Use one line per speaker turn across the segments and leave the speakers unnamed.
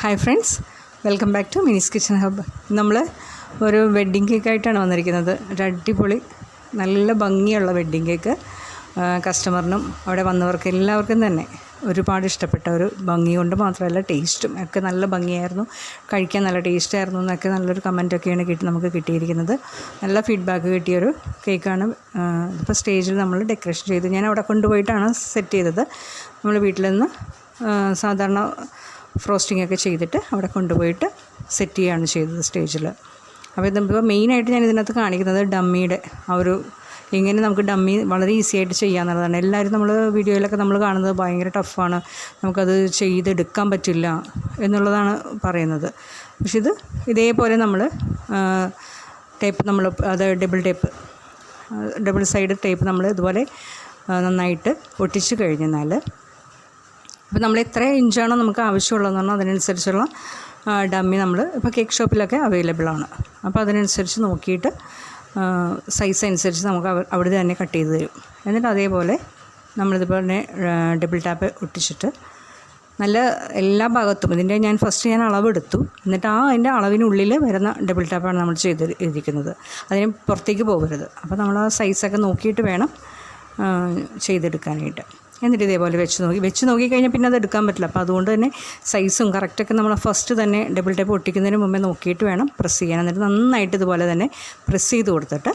Hi friends, welcome back to Mini's kitchen hub. നമ്മൾ ഒരു wedding കേക്കായിട്ടാണ് വന്നിരിക്കുന്നത്. ഒരു അടിപൊളി നല്ല ഭംഗിയുള്ള വെഡ്ഡിങ് കേക്ക്. കസ്റ്റമറിനും അവിടെ വന്നവർക്ക് എല്ലാവർക്കും തന്നെ ഒരുപാട് ഇഷ്ടപ്പെട്ട ഒരു ഭംഗി കൊണ്ട് മാത്രമല്ല ടേസ്റ്റും ഒക്കെ നല്ല ഭംഗിയായിരുന്നു, കഴിക്കാൻ നല്ല ടേസ്റ്റായിരുന്നു എന്നൊക്കെ നല്ലൊരു കമൻറ്റൊക്കെയാണ് നമുക്ക് കിട്ടിയിരിക്കുന്നത്. നല്ല ഫീഡ്ബാക്ക് കിട്ടിയൊരു കേക്കാണ്. ഇപ്പോൾ സ്റ്റേജിൽ നമ്മൾ ഡെക്കറേഷൻ ചെയ്ത് ഞാൻ അവിടെ കൊണ്ടുപോയിട്ടാണ് സെറ്റ് ചെയ്തത്. നമ്മൾ വീട്ടിൽ നിന്ന് സാധാരണ ഫ്രോസ്റ്റിംഗ് ഒക്കെ ചെയ്തിട്ട് അവിടെ കൊണ്ടുപോയിട്ട് സെറ്റ് ചെയ്യുകയാണ് ചെയ്തത് സ്റ്റേജിൽ. അപ്പോൾ ഇതിപ്പോൾ മെയിനായിട്ട് ഞാൻ ഇതിനകത്ത് കാണിക്കുന്നത് ഡമ്മിയുടെ ആ ഒരു എങ്ങനെ നമുക്ക് ഡമ്മി വളരെ ഈസി ആയിട്ട് ചെയ്യാമെന്നുള്ളതാണ്. എല്ലാവരും നമ്മൾ വീഡിയോയിലൊക്കെ നമ്മൾ കാണുന്നത് ഭയങ്കര ടഫാണ്, നമുക്കത് ചെയ്തെടുക്കാൻ പറ്റില്ല എന്നുള്ളതാണ് പറയുന്നത്. പക്ഷെ ഇതേപോലെ നമ്മൾ ടേപ്പ് അത് ഡബിൾ സൈഡ് ടേപ്പ് നമ്മൾ ഇതുപോലെ നന്നായിട്ട് ഒട്ടിച്ച് കഴിഞ്ഞാൽ അപ്പോൾ നമ്മൾ എത്ര ഇഞ്ചാണോ നമുക്ക് ആവശ്യമുള്ളതെന്ന് പറഞ്ഞാൽ അതിനനുസരിച്ചുള്ള ഡമ്മി നമ്മൾ ഇപ്പോൾ കേക്ക് ഷോപ്പിലൊക്കെ അവൈലബിൾ ആണ്. അപ്പോൾ അതിനനുസരിച്ച് നോക്കിയിട്ട് സൈസ് അനുസരിച്ച് നമുക്ക് അവിടെ തന്നെ കട്ട് ചെയ്ത് തരും. എന്നിട്ട് അതേപോലെ നമ്മളിതുപോലെ ഡബിൾ ടാപ്പ് ഒട്ടിച്ചിട്ട് നല്ല എല്ലാ ഭാഗത്തും ഇതിൻ്റെ ഞാൻ അളവെടുത്തു. എന്നിട്ട് അതിൻ്റെ അളവിനുള്ളിൽ വരുന്ന ഡബിൾ ടാപ്പാണ് നമ്മൾ ചെയ്തിരിക്കുന്നത്. അതിന് പുറത്തേക്ക് പോകരുത്. അപ്പോൾ നമ്മൾ ആ സൈസൊക്കെ നോക്കിയിട്ട് വേണം ചെയ്തെടുക്കാനായിട്ട്. എന്നിട്ട് ഇതേപോലെ വെച്ച് നോക്കിക്കഴിഞ്ഞാൽ പിന്നെ അത് എടുക്കാൻ പറ്റില്ല. അപ്പോൾ അതുകൊണ്ട് തന്നെ സൈസും കറക്റ്റൊക്കെ നമ്മൾ ഫസ്റ്റ് തന്നെ ഡബിൾ ടേപ്പ് ഒട്ടിക്കുന്നതിന് മുമ്പേ നോക്കിയിട്ട് വേണം പ്രസ് ചെയ്യാൻ. എന്നിട്ട് നന്നായിട്ട് ഇതുപോലെ തന്നെ പ്രസ് ചെയ്ത് കൊടുത്തിട്ട്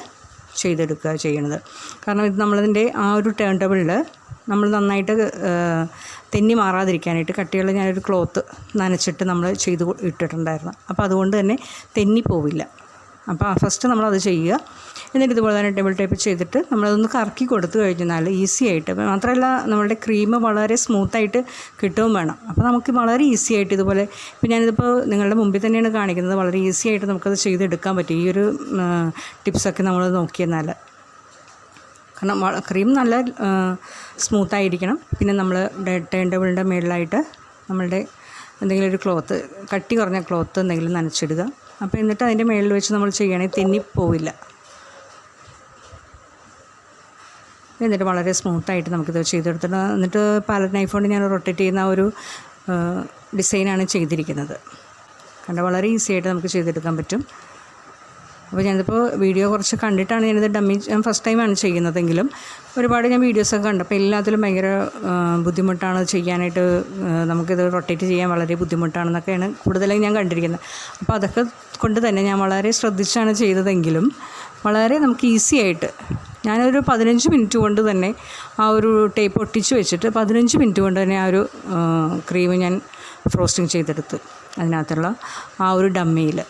ചെയ്തെടുക്കുക ചെയ്യണത്. കാരണം ഇത് നമ്മളതിൻ്റെ ആ ഒരു ടേൺ ടേബിളിൽ നമ്മൾ നന്നായിട്ട് തെന്നി മാറാതിരിക്കാനായിട്ട് കട്ടിയുള്ള ഞാനൊരു ക്ലോത്ത് നനച്ചിട്ട് നമ്മൾ ചെയ്ത് ഇട്ടിട്ടുണ്ടായിരുന്നു. അപ്പോൾ അതുകൊണ്ട് തന്നെ തെന്നി പോവില്ല. അപ്പോൾ ഫസ്റ്റ് നമ്മളത് ചെയ്യുക. എന്നിട്ട് ഇതുപോലെ തന്നെ ഡബിൾ ടേപ്പ് ചെയ്തിട്ട് നമ്മളതൊന്ന് കറക്കി കൊടുത്തു കഴിഞ്ഞാൽ ഈസി ആയിട്ട്, മാത്രമല്ല നമ്മളുടെ ക്രീം വളരെ സ്മൂത്തായിട്ട് കിട്ടുകയും വേണം. അപ്പോൾ നമുക്ക് വളരെ ഈസി ആയിട്ട് ഇതുപോലെ ഇപ്പോൾ ഞാനിതിപ്പോൾ നിങ്ങളുടെ മുമ്പിൽ തന്നെയാണ് കാണിക്കുന്നത്. വളരെ ഈസി ആയിട്ട് നമുക്കത് ചെയ്തെടുക്കാൻ പറ്റും ഈ ഒരു ടിപ്സൊക്കെ നമ്മൾ നോക്കിയെന്നാൽ. കാരണം ക്രീം നല്ല സ്മൂത്തായിരിക്കണം. പിന്നെ നമ്മൾ ടേൺ ടേബിളിൻ്റെ മുകളിലായിട്ട് നമ്മളുടെ എന്തെങ്കിലും ഒരു ക്ലോത്ത്, കട്ടി കുറഞ്ഞ ക്ലോത്ത് എന്തെങ്കിലും നനച്ചിടുക. അപ്പോൾ എന്നിട്ട് അതിൻ്റെ മുകളിൽ വെച്ച് നമ്മൾ ചെയ്യുകയാണെങ്കിൽ തെന്നിപ്പോവില്ല. എന്നിട്ട് വളരെ സ്മൂത്തായിട്ട് നമുക്കിത് ചെയ്തെടുത്തിട്ട് എന്നിട്ട് പാലറ്റ് നൈഫ് കൊണ്ട് ഞാൻ റൊട്ടേറ്റ് ചെയ്യുന്ന ഒരു ഡിസൈനാണ് ചെയ്തിരിക്കുന്നത്. കണ്ട വളരെ ഈസി ആയിട്ട് നമുക്ക് ചെയ്തെടുക്കാൻ പറ്റും. അപ്പോൾ ഞാനിതിപ്പോൾ വീഡിയോ കുറച്ച് കണ്ടിട്ടാണ് ഞാനിത് ഞാൻ ഫസ്റ്റ് ടൈമാണ് ചെയ്യുന്നതെങ്കിലും ഒരുപാട് ഞാൻ വീഡിയോസൊക്കെ കണ്ടപ്പോൾ എല്ലാത്തിലും ഭയങ്കര ബുദ്ധിമുട്ടാണ് ചെയ്യാനായിട്ട്, നമുക്കിത് റൊട്ടേറ്റ് ചെയ്യാൻ വളരെ ബുദ്ധിമുട്ടാണെന്നൊക്കെയാണ് കൂടുതലായി ഞാൻ കണ്ടിരിക്കുന്നത്. അപ്പോൾ അതൊക്കെ കൊണ്ട് തന്നെ ഞാൻ വളരെ ശ്രദ്ധിച്ചാണ് ചെയ്തതെങ്കിലും വളരെ നമുക്ക് ഈസി ആയിട്ട് ഞാനൊരു 15 മിനിറ്റ് കൊണ്ട് തന്നെ ആ ഒരു ടേപ്പ് ഒട്ടിച്ച് വെച്ചിട്ട് 15 മിനിറ്റ് കൊണ്ട് തന്നെ ആ ഒരു ക്രീം ഞാൻ ഫ്രോസ്റ്റിംഗ് ചെയ്തെടുത്തു. അതിനകത്തുള്ള ആ ഒരു ഡമ്മിയിൽ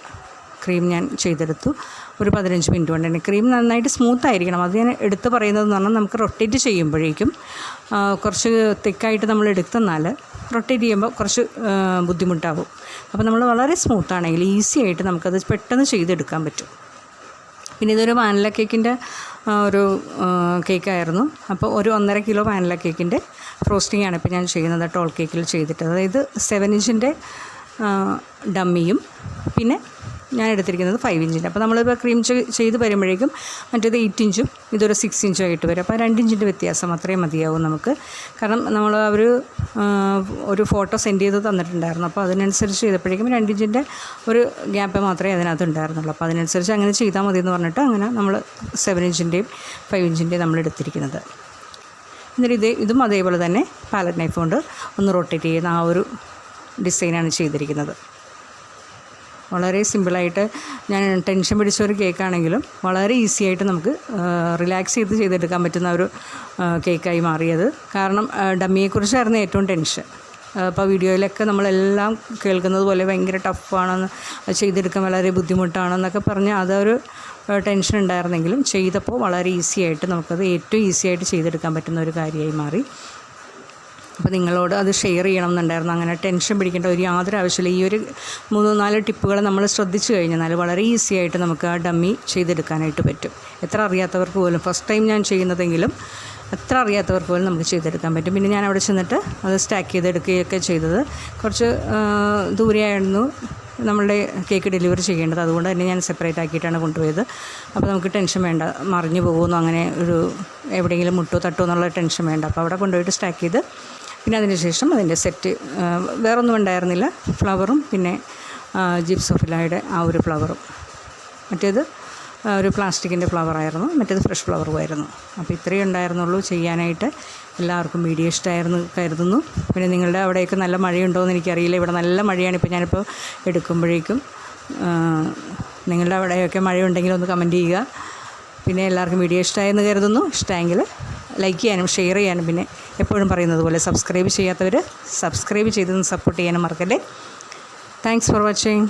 ക്രീം ഞാൻ ചെയ്തെടുത്തു ഒരു 15 മിനിറ്റ് കൊണ്ട് തന്നെ. ക്രീം നന്നായിട്ട് സ്മൂത്തായിരിക്കണം. അത് ഞാൻ എടുത്ത് പറയുന്നതെന്ന് പറഞ്ഞാൽ നമുക്ക് റൊട്ടേറ്റ് ചെയ്യുമ്പോഴേക്കും കുറച്ച് തിക്കായിട്ട് നമ്മൾ എടുത്തെന്നാൽ റൊട്ടേറ്റ് ചെയ്യുമ്പോൾ കുറച്ച് ബുദ്ധിമുട്ടാകും. അപ്പോൾ നമ്മൾ വളരെ സ്മൂത്താണെങ്കിൽ ഈസി ആയിട്ട് നമുക്കത് പെട്ടെന്ന് ചെയ്തെടുക്കാൻ പറ്റും. പിന്നെ ഇതൊരു വാനില കേക്കിൻ്റെ ഒരു കേക്കായിരുന്നു. അപ്പോൾ ഒരു 1.5 കിലോ വാനില കേക്കിൻ്റെ ഫ്രോസ്റ്റിംഗാണ് ഇപ്പോൾ ഞാൻ ചെയ്യുന്നത് ടോൾ കേക്കിൽ ചെയ്തിട്ട്. അതായത് 7 ഇഞ്ചിൻ്റെ ഡമ്മിയും പിന്നെ ഞാൻ എടുത്തിരിക്കുന്നത് 5 ഇഞ്ചിൻ്റെ. അപ്പോൾ നമ്മളിപ്പോൾ ക്രീം ചെയ്ത് വരുമ്പോഴേക്കും മറ്റേത് 8 ഇഞ്ചും ഇതൊരു 6 ഇഞ്ചും ആയിട്ട് വരും. അപ്പോൾ 2 ഇഞ്ചിൻ്റെ വ്യത്യാസം അത്രയും മതിയാവും നമുക്ക്. കാരണം നമ്മൾ ഒരു ഫോട്ടോ സെൻഡ് ചെയ്ത് തന്നിട്ടുണ്ടായിരുന്നു. അപ്പോൾ അതിനനുസരിച്ച് ചെയ്തപ്പോഴേക്കും 2 ഇഞ്ചിൻ്റെ ഒരു ഗ്യാപ്പ് മാത്രമേ അതിനകത്ത് ഉണ്ടായിരുന്നുള്ളൂ. അപ്പോൾ അതിനനുസരിച്ച് അങ്ങനെ ചെയ്താൽ മതി എന്ന് പറഞ്ഞിട്ട് അങ്ങനെ നമ്മൾ 7 ഇഞ്ചിൻ്റെയും 5 ഇഞ്ചിൻ്റെയും നമ്മൾ എടുത്തിരിക്കുന്നത്. എന്നിട്ട് ഇതും അതേപോലെ തന്നെ പാലറ്റ് നൈഫ് കൊണ്ട് ഒന്ന് റൊട്ടേറ്റ് ചെയ്യുന്ന ആ ഒരു ഡിസൈനാണ് ചെയ്തിരിക്കുന്നത്. വളരെ സിമ്പിളായിട്ട് ഞാൻ ടെൻഷൻ പിടിച്ച ഒരു കേക്കാണെങ്കിലും വളരെ ഈസി ആയിട്ട് നമുക്ക് റിലാക്സ് ചെയ്തെടുക്കാൻ പറ്റുന്ന ഒരു കേക്കായി മാറിയത്. കാരണം ഡമ്മിയെക്കുറിച്ചായിരുന്നു ഏറ്റവും ടെൻഷൻ. അപ്പോൾ വീഡിയോയിലൊക്കെ നമ്മളെല്ലാം കേൾക്കുന്നത് പോലെ ഭയങ്കര ടഫാണെന്ന്, ചെയ്തെടുക്കാൻ വളരെ ബുദ്ധിമുട്ടാണെന്നൊക്കെ പറഞ്ഞ് അതൊരു ടെൻഷൻ ഉണ്ടായിരുന്നെങ്കിലും ചെയ്തപ്പോൾ വളരെ ഈസി ആയിട്ട് നമുക്കത് ഏറ്റവും ഈസി ആയിട്ട് ചെയ്തെടുക്കാൻ പറ്റുന്ന ഒരു കാര്യമായി മാറി. അപ്പോൾ നിങ്ങളോട് അത് ഷെയർ ചെയ്യണം എന്നുണ്ടായിരുന്നു. അങ്ങനെ ടെൻഷൻ പിടിക്കേണ്ട യാതൊരു ആവശ്യമില്ല. ഈ ഒരു 3-4 ടിപ്പുകൾ നമ്മൾ ശ്രദ്ധിച്ചു കഴിഞ്ഞാൽ വളരെ ഈസി ആയിട്ട് നമുക്ക് ആ ഡമ്മി ചെയ്തെടുക്കാനായിട്ട് പറ്റും. എത്ര അറിയാത്തവർക്ക് പോലും, ഫസ്റ്റ് ടൈം ഞാൻ ചെയ്യുന്നതെങ്കിലും എത്ര അറിയാത്തവർക്ക് പോലും നമുക്ക് ചെയ്തെടുക്കാൻ പറ്റും. പിന്നെ ഞാൻ അവിടെ ചെന്നിട്ട് അത് സ്റ്റാക്ക് ചെയ്തെടുക്കുകയൊക്കെ ചെയ്തത്. കുറച്ച് ദൂരെയായിരുന്നു നമ്മളുടെ കേക്ക് ഡെലിവറി ചെയ്യേണ്ടത്. അതുകൊണ്ട് തന്നെ ഞാൻ സെപ്പറേറ്റ് ആക്കിയിട്ടാണ് കൊണ്ടുപോയത്. അപ്പോൾ നമുക്ക് ടെൻഷൻ വേണ്ട, മറിഞ്ഞു പോകുമെന്നോ അങ്ങനെ ഒരു എവിടെയെങ്കിലും മുട്ടോ തട്ടോ എന്നുള്ള ടെൻഷൻ വേണ്ട. അപ്പോൾ അവിടെ കൊണ്ടുപോയിട്ട് സ്റ്റാക്ക് ചെയ്ത് പിന്നെ അതിന് ശേഷം അതിൻ്റെ സെറ്റ് വേറൊന്നും ഉണ്ടായിരുന്നില്ല, ഫ്ലവറും പിന്നെ ജിപ്സോഫിലായുടെ ആ ഒരു ഫ്ലവറും. മറ്റേത് ഒരു പ്ലാസ്റ്റിക്കിൻ്റെ ഫ്ലവറായിരുന്നു, മറ്റേത് ഫ്രഷ് ഫ്ലവറുമായിരുന്നു. അപ്പോൾ ഇത്രയേ ഉണ്ടായിരുന്നുള്ളൂ ചെയ്യാനായിട്ട്. എല്ലാവർക്കും വീഡിയോ ഇഷ്ടമായിരുന്നു കരുതുന്നു. പിന്നെ നിങ്ങളുടെ അവിടെയൊക്കെ നല്ല മഴയുണ്ടോയെന്ന് എനിക്കറിയില്ല. ഇവിടെ നല്ല മഴയാണ് ഇപ്പോൾ ഞാനിപ്പോൾ എടുക്കുമ്പോഴേക്കും. നിങ്ങളുടെ അവിടെയൊക്കെ മഴയുണ്ടെങ്കിൽ ഒന്ന് കമൻറ്റ് ചെയ്യുക. പിന്നെ എല്ലാവർക്കും വീഡിയോ ഇഷ്ടമായെന്ന് കരുതുന്നു. ഇഷ്ടമെങ്കിൽ ലൈക്ക് ചെയ്യാനും ഷെയർ ചെയ്യാനും, പിന്നെ എപ്പോഴും പറയുന്നത് പോലെ സബ്സ്ക്രൈബ് ചെയ്യാത്തവർ സബ്സ്ക്രൈബ് ചെയ്തൊന്ന് സപ്പോർട്ട് ചെയ്യാനും മറക്കല്ലേ. Thanks for watching.